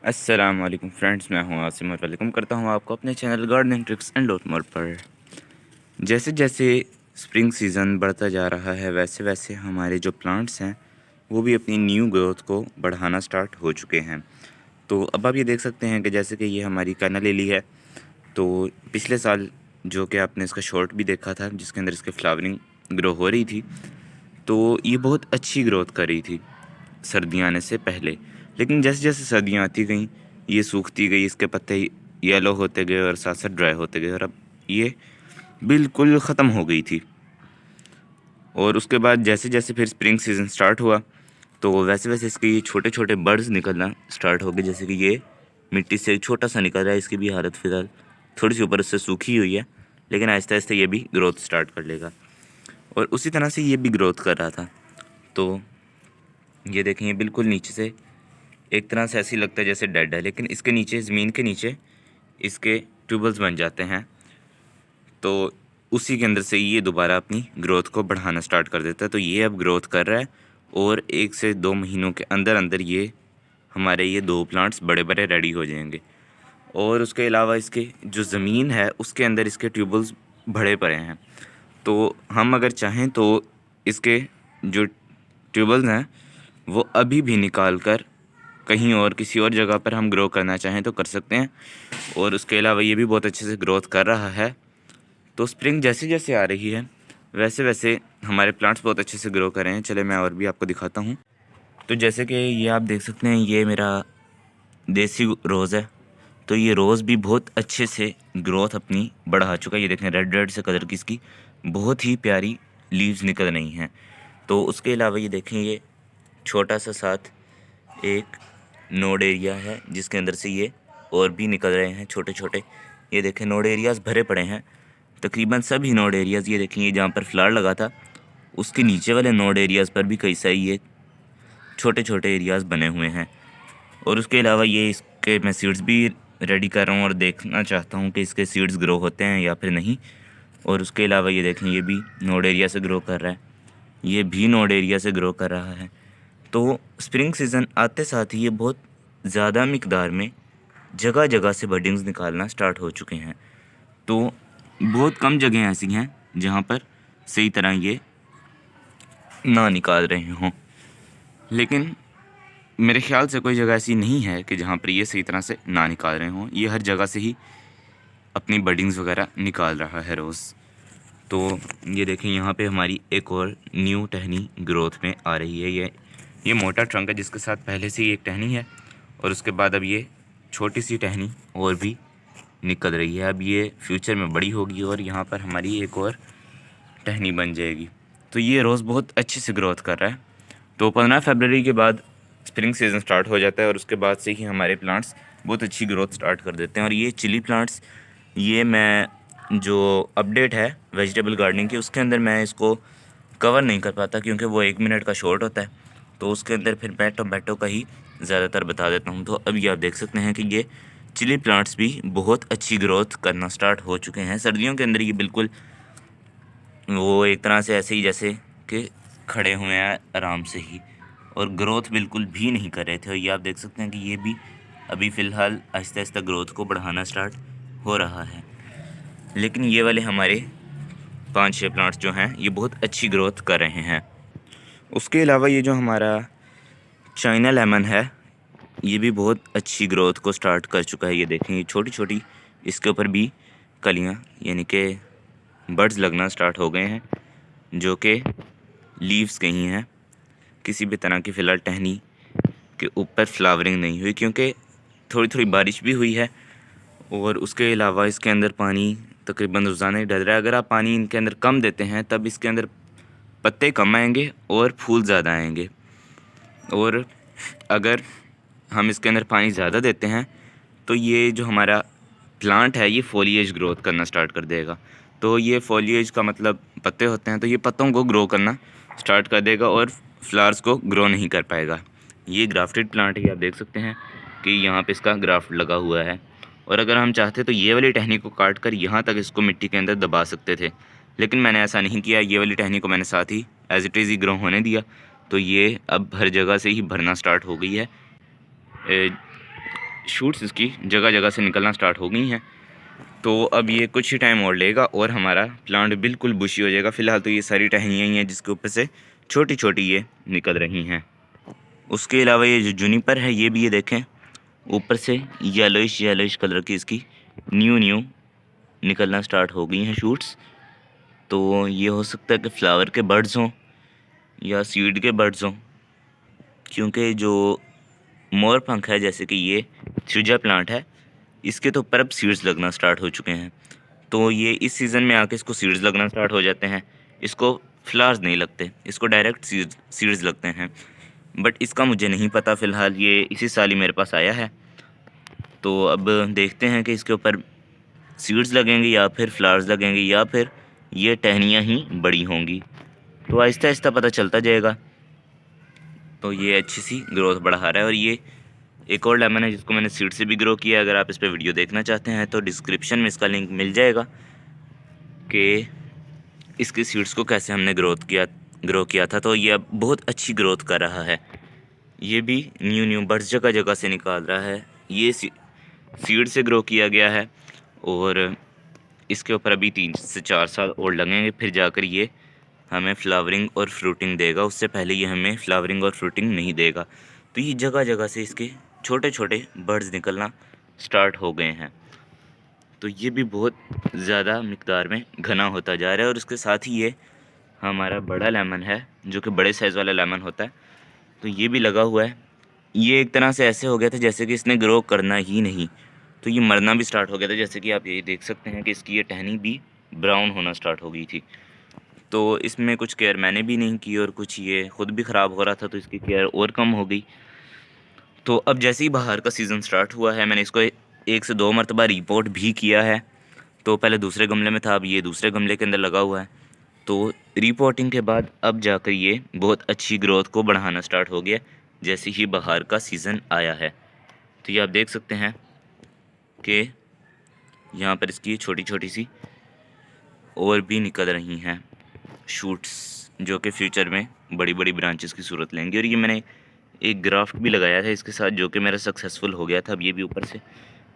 अस्सलाम वालेकुम फ्रेंड्स, मैं हूं आसिम और वेलकम करता हूं आपको अपने channel gardening tricks and lot more पर। जैसे जैसे स्प्रिंग सीज़न बढ़ता जा रहा है वैसे वैसे हमारे जो प्लांट्स हैं वो भी अपनी न्यू ग्रोथ को बढ़ाना स्टार्ट हो चुके हैं। तो अब आप ये देख सकते हैं कि जैसे कि ये हमारी काना लिली है। तो पिछले साल जो कि आपने इसका शॉर्ट भी देखा था जिसके अंदर इसके फ्लावरिंग ग्रो हो रही थी, तो ये बहुत अच्छी ग्रोथ कर रही थी सर्दियाँ आने से पहले। लेकिन जैसे जैसे सर्दियाँ आती गईं ये सूखती गई, इसके पत्ते येलो होते गए और साथ साथ ड्राई होते गए और अब ये बिल्कुल ख़त्म हो गई थी। और उसके बाद जैसे जैसे फिर स्प्रिंग सीज़न स्टार्ट हुआ तो वैसे वैसे इसके ये छोटे छोटे बर्ड्स निकलना स्टार्ट हो गए। जैसे कि ये मिट्टी से छोटा सा निकल रहा है, इसकी भी हालत फ़िलहाल थोड़ी सी ऊपर से सूखी हुई है, लेकिन आहिस्ता आहिस्ता ये भी ग्रोथ स्टार्ट कर लेगा। और उसी तरह से ये भी ग्रोथ कर रहा था। तो ये देखें, ये बिल्कुल नीचे से एक तरह से ऐसी लगता है जैसे डेड है, लेकिन इसके नीचे ज़मीन के नीचे इसके ट्यूबल्स बन जाते हैं। तो उसी के अंदर से ये दोबारा अपनी ग्रोथ को बढ़ाना स्टार्ट कर देता है। तो ये अब ग्रोथ कर रहा है और 1 से 2 महीनों के अंदर अंदर ये हमारे ये 2 प्लांट्स बड़े बड़े रेडी हो जाएंगे। और उसके अलावा इसके जो ज़मीन है उसके अंदर इसके ट्यूबल्स भरे पड़े हैं। तो हम अगर चाहें तो इसके जो ट्यूबल्स हैं वो अभी भी निकाल कर कहीं और किसी और जगह पर हम ग्रो करना चाहें तो कर सकते हैं। और उसके अलावा ये भी बहुत अच्छे से ग्रोथ कर रहा है। तो स्प्रिंग जैसे जैसे आ रही है वैसे वैसे हमारे प्लांट्स बहुत अच्छे से ग्रो कर रहे हैं। चले मैं और भी आपको दिखाता हूँ। तो जैसे कि ये आप देख सकते हैं, ये मेरा देसी रोज़ है। तो ये रोज़ भी बहुत अच्छे से ग्रोथ अपनी बढ़ा चुका है। ये देखें, रेड रेड से कलर की इसकी बहुत ही प्यारी लीव्स निकल रही हैं। तो उसके अलावा ये देखें, ये छोटा सा साथ एक नोड एरिया है जिसके अंदर से ये और भी निकल रहे हैं छोटे छोटे। ये देखें, नोड एरियाज़ भरे पड़े हैं। तकरीबन सभी नोड एरियाज़, ये देखें, ये जहाँ पर फ्लावर लगा था उसके नीचे वाले नोड एरियाज़ पर भी कई सारे ये छोटे छोटे एरियाज़ बने हुए हैं। और उसके अलावा ये इसके मैं सीड्स भी रेडी कर रहा हूँ और देखना चाहता हूँ कि इसके सीड्स ग्रो होते हैं या फिर नहीं। और उसके अलावा ये देखें, ये भी नोड एरिया से ग्रो कर रहा है, ये भी नोड एरिया से ग्रो कर रहा है। तो स्प्रिंग सीज़न आते साथ ही ये बहुत ज़्यादा मिकदार में जगह जगह से बडिंग्स निकालना स्टार्ट हो चुके हैं। तो बहुत कम जगह ऐसी हैं जहाँ पर सही तरह ये ना निकाल रहे हों, लेकिन मेरे ख्याल से कोई जगह ऐसी नहीं है कि जहाँ पर ये सही तरह से ना निकाल रहे हों। ये हर जगह से ही अपनी बडिंग्स वगैरह निकाल रहा है रोज़। तो ये देखें, यहाँ पे हमारी एक और न्यू टहनी ग्रोथ में आ रही है। ये मोटा ट्रंक है जिसके साथ पहले से ही एक टहनी है और उसके बाद अब ये छोटी सी टहनी और भी निकल रही है। अब ये फ्यूचर में बड़ी होगी और यहाँ पर हमारी एक और टहनी बन जाएगी। तो ये रोज़ बहुत अच्छे से ग्रोथ कर रहा है। तो 15 फरवरी के बाद स्प्रिंग सीज़न स्टार्ट हो जाता है और उसके बाद से ही हमारे प्लांट्स बहुत अच्छी ग्रोथ स्टार्ट कर देते हैं। और ये चिली प्लांट्स, ये मैं जो अपडेट है वेजिटेबल गार्डनिंग की उसके अंदर मैं इसको कवर नहीं कर पाता क्योंकि वो 1 मिनट का शॉर्ट होता है। तो उसके अंदर फिर मैं टोमेटो का ही ज़्यादातर बता देता हूँ। तो अब ये आप देख सकते हैं कि ये चिली प्लांट्स भी बहुत अच्छी ग्रोथ करना स्टार्ट हो चुके हैं। सर्दियों के अंदर ये बिल्कुल वो एक तरह से ऐसे ही जैसे कि खड़े हुए हैं आराम से ही, और ग्रोथ बिल्कुल भी नहीं कर रहे थे। और ये आप देख सकते हैं कि ये भी अभी फ़िलहाल आहिस्ता आहिस्ता ग्रोथ को बढ़ाना स्टार्ट हो रहा है। लेकिन ये वाले हमारे 5-6 प्लांट्स जो हैं ये बहुत अच्छी ग्रोथ कर रहे हैं। उसके अलावा ये जो हमारा चाइना लेमन है ये भी बहुत अच्छी ग्रोथ को स्टार्ट कर चुका है। ये देखें, ये छोटी छोटी इसके ऊपर भी कलियाँ यानी कि बड्स लगना स्टार्ट हो गए हैं जो कि लीव्स कहीं हैं। किसी भी तरह की फ़िलहाल टहनी के ऊपर फ्लावरिंग नहीं हुई क्योंकि थोड़ी थोड़ी बारिश भी हुई है। और उसके अलावा इसके अंदर पानी तकरीबन रोज़ाना ही डल रहा है। अगर आप पानी इनके अंदर कम देते हैं तब इसके अंदर पत्ते कम आएंगे और फूल ज़्यादा आएंगे। और अगर हम इसके अंदर पानी ज़्यादा देते हैं तो ये जो हमारा प्लांट है ये फॉलिएज ग्रोथ करना स्टार्ट कर देगा। तो ये फॉलिएज का मतलब पत्ते होते हैं, तो ये पत्तों को ग्रो करना स्टार्ट कर देगा और फ्लावर्स को ग्रो नहीं कर पाएगा। ये ग्राफ्टेड प्लांट है, आप देख सकते हैं कि यहाँ पे इसका ग्राफ्ट लगा हुआ है। और अगर हम चाहते तो ये वाली टहनी को काट कर यहाँ तक इसको मिट्टी के अंदर दबा सकते थे, लेकिन मैंने ऐसा नहीं किया। ये वाली टहनी को मैंने साथ ही एज इट इज़ ही ग्रो होने दिया। तो ये अब हर जगह से ही भरना स्टार्ट हो गई है। शूट्स इसकी जगह जगह से निकलना स्टार्ट हो गई हैं। तो अब ये कुछ ही टाइम और लेगा और हमारा प्लांट बिल्कुल बुशी हो जाएगा। फ़िलहाल तो ये सारी टहनियाँ ही हैं जिसके ऊपर से छोटी छोटी ये निकल रही हैं। उसके अलावा ये जो जूनिपर है ये भी ये देखें ऊपर से येलोइश कलर की इसकी न्यू निकलना स्टार्ट हो गई हैं शूट्स। तो ये हो सकता है कि फ्लावर के बर्ड्स हों या सीड के बर्ड्स हों, क्योंकि जो मोर पंख है जैसे कि ये थ्रिजा प्लांट है इसके तो ऊपर अब सीड्स लगना स्टार्ट हो चुके हैं। तो ये इस सीज़न में आके इसको सीड्स लगना स्टार्ट हो जाते हैं। इसको फ्लावर्स नहीं लगते, इसको डायरेक्ट सीड्स लगते हैं। बट इसका मुझे नहीं पता, फ़िलहाल ये इसी साल ही मेरे पास आया है। तो अब देखते हैं कि इसके ऊपर सीड्स लगेंगे या फिर फ्लावर्स लगेंगे या फिर ये टहनियाँ ही बड़ी होंगी। तो आहिस्ता आहिस्ता पता चलता जाएगा। तो ये अच्छी सी ग्रोथ बढ़ा रहा है। और ये एक और लेमन है जिसको मैंने सीड से भी ग्रो किया है। अगर आप इस पर वीडियो देखना चाहते हैं तो डिस्क्रिप्शन में इसका लिंक मिल जाएगा कि इसके सीड्स को कैसे हमने ग्रो किया था। तो ये अब बहुत अच्छी ग्रोथ कर रहा है। ये भी न्यू बर्ड्स जगह जगह से निकाल रहा है। ये सीड से ग्रो किया गया है और इसके ऊपर अभी 3 से 4 साल और लगेंगे, फिर जाकर ये हमें फ्लावरिंग और फ्रूटिंग देगा। उससे पहले ये हमें फ्लावरिंग और फ्रूटिंग नहीं देगा। तो ये जगह जगह से इसके छोटे छोटे बर्ड्स निकलना स्टार्ट हो गए हैं। तो ये भी बहुत ज़्यादा मिक़दार में घना होता जा रहा है। और उसके साथ ही ये हमारा बड़ा लेमन है जो कि बड़े साइज़ वाला लेमन होता है, तो ये भी लगा हुआ है। ये एक तरह से ऐसे हो गया था जैसे कि इसने ग्रो करना ही नहीं, तो ये मरना भी स्टार्ट हो गया था। जैसे कि आप यही देख सकते हैं कि इसकी ये टहनी भी ब्राउन होना स्टार्ट हो गई थी। तो इसमें कुछ केयर मैंने भी नहीं की और कुछ ये ख़ुद भी ख़राब हो रहा था, तो इसकी केयर और कम हो गई। तो अब जैसे ही बाहर का सीज़न स्टार्ट हुआ है मैंने इसको 1 से 2 मरतबा रिपोर्ट भी किया है। तो पहले दूसरे गमले में था, अब ये दूसरे गमले के अंदर लगा हुआ है। तो रिपोर्टिंग के बाद अब जाकर ये बहुत अच्छी ग्रोथ को बढ़ाना स्टार्ट हो गया जैसे ही बाहर का सीज़न आया है। तो ये आप देख सकते हैं कि यहाँ पर इसकी छोटी छोटी सी और भी निकल रही हैं शूट्स, जो कि फ्यूचर में बड़ी बड़ी ब्रांचेस की सूरत लेंगी। और ये मैंने एक ग्राफ्ट भी लगाया था इसके साथ जो कि मेरा सक्सेसफुल हो गया था। अब ये भी ऊपर से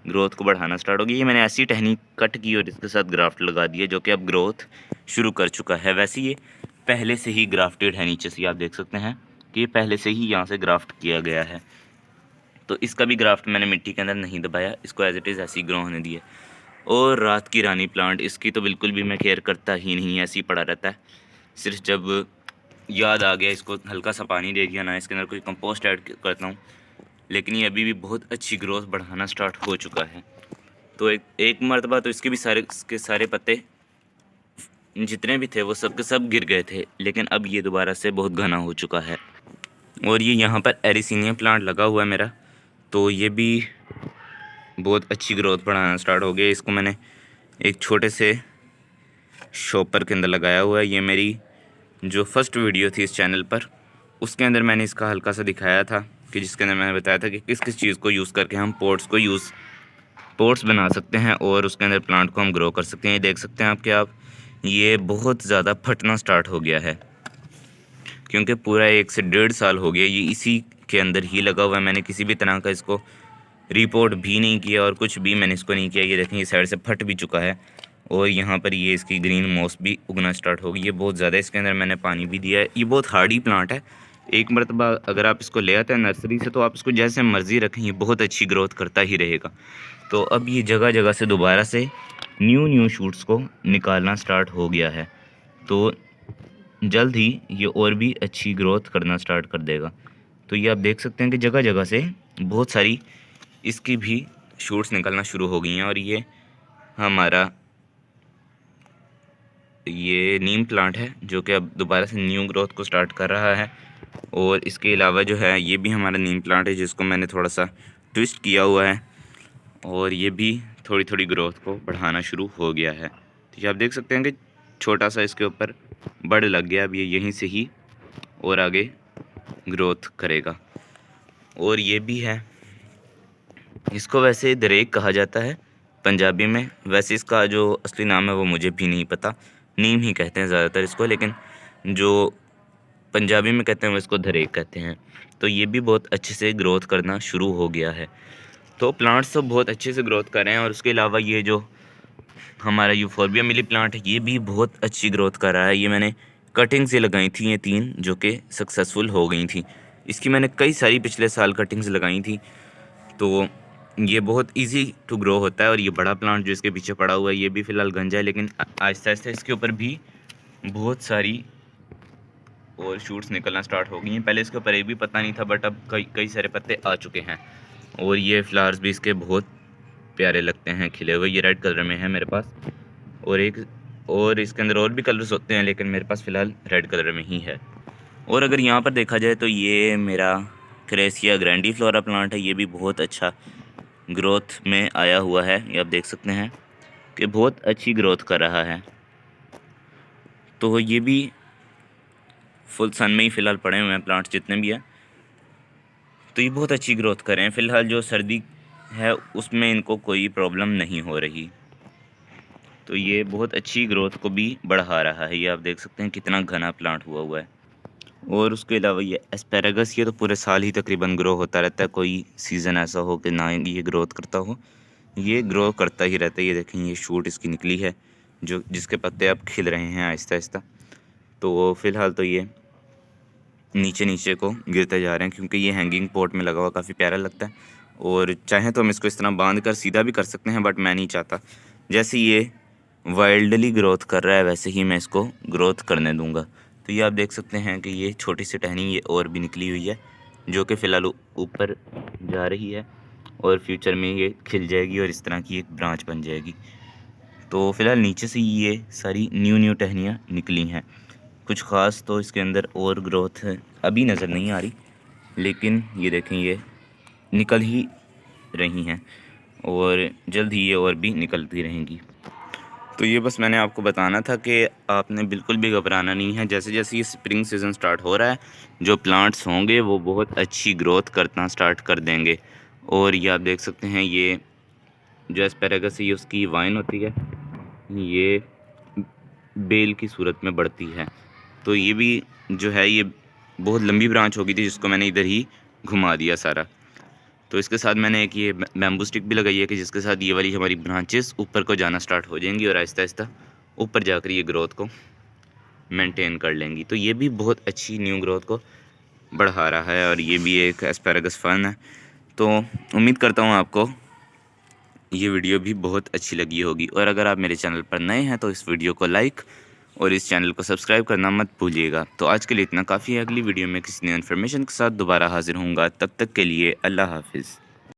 ग्रोथ को बढ़ाना स्टार्ट हो गया। ये मैंने ऐसी टहनी कट की और इसके साथ ग्राफ्ट लगा दिया जो कि अब ग्रोथ शुरू कर चुका है। वैसे ये पहले से ही ग्राफ्टेड है, नीचे से आप देख सकते हैं कि ये पहले से ही यहाँ से ग्राफ्ट किया गया है। तो इसका भी ग्राफ्ट मैंने मिट्टी के अंदर नहीं दबाया, इसको एज इट इज़ ऐसी ग्रो होने दिया। और रात की रानी प्लांट, इसकी तो बिल्कुल भी मैं केयर करता ही नहीं, ऐसे ही पड़ा रहता है। सिर्फ जब याद आ गया इसको हल्का सा पानी दे दिया, ना इसके अंदर कोई कंपोस्ट ऐड करता हूँ। लेकिन ये अभी भी बहुत अच्छी ग्रोथ बढ़ाना स्टार्ट हो चुका है। तो एक मरतबा तो इसके सारे पत्ते जितने भी थे वो सब के सब गिर गए थे, लेकिन अब ये दोबारा से बहुत घना हो चुका है। और ये यहाँ पर एरिसिनिया प्लांट लगा हुआ है मेरा, तो ये भी बहुत अच्छी ग्रोथ बढ़ाना स्टार्ट हो गया। इसको मैंने एक छोटे से शॉपर के अंदर लगाया हुआ है। ये मेरी जो फर्स्ट वीडियो थी इस चैनल पर, उसके अंदर मैंने इसका हल्का सा दिखाया था कि जिसके अंदर मैंने बताया था कि किस किस चीज़ को यूज़ करके हम पोट्स बना सकते हैं और उसके अंदर प्लांट को हम ग्रो कर सकते हैं। ये देख सकते हैं आप ये बहुत ज़्यादा फटना स्टार्ट हो गया है, क्योंकि पूरा 1 से 1.5 साल हो गया ये इसी के अंदर ही लगा हुआ है। मैंने किसी भी तरह का इसको रिपोर्ट भी नहीं किया और कुछ भी मैंने इसको नहीं किया। ये देखें, ये साइड से फट भी चुका है और यहाँ पर ये इसकी ग्रीन मॉस भी उगना स्टार्ट हो गई। ये बहुत ज़्यादा इसके अंदर मैंने पानी भी दिया है। ये बहुत हार्डी प्लांट है। एक मरतबा अगर आप इसको ले आते हैं नर्सरी से तो आप इसको जैसे मर्ज़ी रखें, ये बहुत अच्छी ग्रोथ करता ही रहेगा। तो अब ये जगह जगह से दोबारा से न्यू शूट्स को निकालना स्टार्ट हो गया है। तो जल्द ही ये और भी अच्छी ग्रोथ करना स्टार्ट कर देगा। तो ये आप देख सकते हैं कि जगह जगह से बहुत सारी इसकी भी शूट्स निकलना शुरू हो गई हैं। और ये हमारा ये नीम प्लांट है जो कि अब दोबारा से न्यू ग्रोथ को स्टार्ट कर रहा है। और इसके अलावा जो है ये भी हमारा नीम प्लांट है जिसको मैंने थोड़ा सा ट्विस्ट किया हुआ है और ये भी थोड़ी थोड़ी ग्रोथ को बढ़ाना शुरू हो गया है। तो ये आप देख सकते हैं कि छोटा सा इसके ऊपर बड़ लग गया। अब ये यहीं से ही और आगे ग्रोथ करेगा। और ये भी है, इसको वैसे दरेक कहा जाता है पंजाबी में। वैसे इसका जो असली नाम है वो मुझे भी नहीं पता, नीम ही कहते हैं ज़्यादातर इसको, लेकिन जो पंजाबी में कहते हैं वो इसको दरेक कहते हैं। तो ये भी बहुत अच्छे से ग्रोथ करना शुरू हो गया है। तो प्लांट्स तो बहुत अच्छे से ग्रोथ कर रहे हैं। और उसके अलावा ये जो हमारा यूफोर्बिया मिली प्लांट है ये भी बहुत अच्छी ग्रोथ कर रहा है। ये मैंने कटिंग से लगाई थी ये 3 जो कि सक्सेसफुल हो गई थी। इसकी मैंने कई सारी पिछले साल कटिंग्स लगाई थी। तो ये बहुत इजी टू ग्रो होता है। और ये बड़ा प्लांट जो इसके पीछे पड़ा हुआ है ये भी फ़िलहाल गंजा है, लेकिन आहिस्ता आहिस्ता इसके ऊपर भी बहुत सारी और शूट्स निकलना स्टार्ट हो गई हैं। पहले इसके ऊपर एक भी पत्ता नहीं था, बट अब कई सारे पत्ते आ चुके हैं। और ये फ्लावर्स भी इसके बहुत प्यारे लगते हैं खिले हुए। ये रेड कलर में है मेरे पास, और इसके अंदर और भी कलर्स होते हैं, लेकिन मेरे पास फ़िलहाल रेड कलर में ही है। और अगर यहाँ पर देखा जाए तो ये मेरा क्रेसिया ग्रैंडीफ्लोरा प्लांट है। ये भी बहुत अच्छा ग्रोथ में आया हुआ है। ये आप देख सकते हैं कि बहुत अच्छी ग्रोथ कर रहा है। तो ये भी फुल सन में ही फ़िलहाल पड़े हुए हैं प्लांट्स जितने भी हैं। तो ये बहुत अच्छी ग्रोथ कर रहे हैं। फ़िलहाल जो सर्दी है उसमें इनको कोई प्रॉब्लम नहीं हो रही। तो ये बहुत अच्छी ग्रोथ को भी बढ़ा रहा है। ये आप देख सकते हैं कितना घना प्लांट हुआ है। और उसके अलावा ये एस्पैरागस, ये तो पूरे साल ही तकरीबन ग्रो होता रहता है। कोई सीज़न ऐसा हो कि ना ये ग्रोथ करता हो, ये ग्रो करता ही रहता है। ये देखें ये शूट इसकी निकली है जो जिसके पत्ते अब खिल रहे हैं आहिस्ता आहिस्ता। तो फ़िलहाल तो ये नीचे नीचे को गिरते जा रहे हैं, क्योंकि ये हैंगिंग पॉट में लगा हुआ काफ़ी प्यारा लगता है। और चाहें तो हम इसको इस तरह बांध कर सीधा भी कर सकते हैं, बट मैं नहीं चाहता। जैसे ये वाइल्डली ग्रोथ कर रहा है वैसे ही मैं इसको ग्रोथ करने दूंगा। तो ये आप देख सकते हैं कि ये छोटी सी टहनी ये और भी निकली हुई है जो कि फ़िलहाल ऊपर जा रही है, और फ्यूचर में ये खिल जाएगी और इस तरह की एक ब्रांच बन जाएगी। तो फ़िलहाल नीचे से ये सारी न्यू टहनियाँ निकली हैं। कुछ ख़ास तो इसके अंदर और ग्रोथ अभी नज़र नहीं आ रही, लेकिन ये देखें ये निकल ही रही हैं और जल्द ही ये और भी निकलती रहेंगी। तो ये बस मैंने आपको बताना था कि आपने बिल्कुल भी घबराना नहीं है। जैसे जैसे ये स्प्रिंग सीज़न स्टार्ट हो रहा है जो प्लांट्स होंगे वो बहुत अच्छी ग्रोथ करना स्टार्ट कर देंगे। और ये आप देख सकते हैं ये जो एस्पैरागस है ये उसकी वाइन होती है, ये बेल की सूरत में बढ़ती है। तो ये भी जो है ये बहुत लंबी ब्रांच हो गई थी जिसको मैंने इधर ही घुमा दिया सारा। तो इसके साथ मैंने एक ये बैम्बू स्टिक भी लगाई है कि जिसके साथ ये वाली हमारी ब्रांचेस ऊपर को जाना स्टार्ट हो जाएंगी और आहिस्ता आहिस्ता ऊपर जाकर ये ग्रोथ को मेंटेन कर लेंगी। तो ये भी बहुत अच्छी न्यू ग्रोथ को बढ़ा रहा है। और ये भी एक एस्पैरागस फर्न है। तो उम्मीद करता हूँ आपको ये वीडियो भी बहुत अच्छी लगी होगी। और अगर आप मेरे चैनल पर नए हैं तो इस वीडियो को लाइक और इस चैनल को सब्सक्राइब करना मत भूलिएगा। तो आज के लिए इतना काफ़ी है। अगली वीडियो में किसी नई इन्फॉर्मेशन के साथ दोबारा हाजिर होऊंगा। तब तक के लिए अल्लाह हाफिज़।